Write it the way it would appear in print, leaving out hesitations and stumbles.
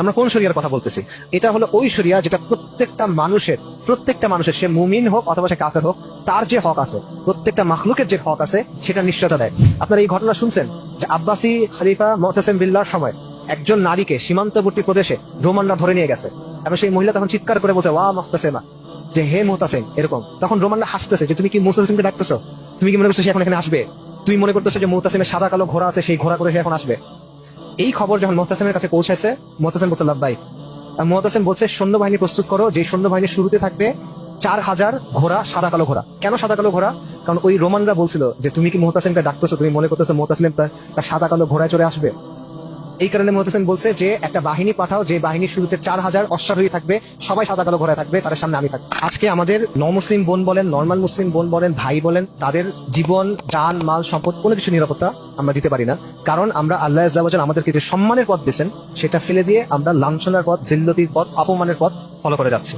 আমরা কোন শরিয়ার কথা বলতেছি? এটা হলো ওই শরিয়া যেটা প্রত্যেকটা মানুষের সে মুমিন হোক অথবা সে কাফের হোক, তার যে হক আছে, প্রত্যেকটা মাখলুকের যে হক আছে সেটা নিশ্চয়তা দেয়। আপনারা এই ঘটনা শুনছেন যে আব্বাসী খলিফা মুতাসিম বিল্লাহর সময় একজন নারীকে সীমান্তবর্তী প্রদেশে রোমানরা ধরে নিয়ে গেছে, এবং সেই মহিলা তখন চিৎকার করে বলছে ওয়া মুতাসিমা, যে হে মুতাসিম, এরকম। তখন রোমানরা হাসতেছে যে তুমি কি মুতাসিমকে ডাকতেছো? তুমি কি মনে করছো সে এখন এখানে আসবে? তুমি মনে করতেছো যে মুতাসিমের সাদা কালো ঘোড়া আছে, সেই ঘোড়া করে সে এখন আসবে? এই খবর যখন মুতাসিমের কাছে পৌঁছাইছে, মুতাসিম বলছে লাব্বাইক। মুতাসিম বলছে সৈন্যবাহিনী প্রস্তুত করো, যে সৈন্যবাহিনীর শুরুতে থাকবে 4000 ঘোড়া, সাদা কালো ঘোড়া। কেন সাদা কালো ঘোড়া? কারণ ওই রোমানরা বলছিল যে তুমি কি মুতাসিমকে ডাকতেছো, তুমি মনে করতেছো মুতাসিম তার সাদা কালো ঘোড়ায় চলে আসবে। এই কারণে মুতাসিম বলছে যে একটা বাহিনী পাঠাও, যে বাহিনীর শুরুতে 4000 অশ্বারোহী থাকবে, সবাই সাদা কালো ঘোড়ায় থাকবে, তাদের সামনে আমি থাকবো। আজকে আমাদের নমুসলিম বোন বলেন, নর্মাল মুসলিম বোন বলেন, ভাই বলেন, তাদের জীবন, জান, মাল, সম্পদ কোনো কিছু নিরাপত্তা আমরা দিতে পারি না। কারণ আমরা আল্লাহ আযজা ওয়া জাল আমাদেরকে যে সম্মানের পথ দিয়েছেন সেটা ফেলে দিয়ে আমরা লাঞ্ছনার পথ, জিল্লতির পথ, অপমানের পথ ফলো করে যাচ্ছি।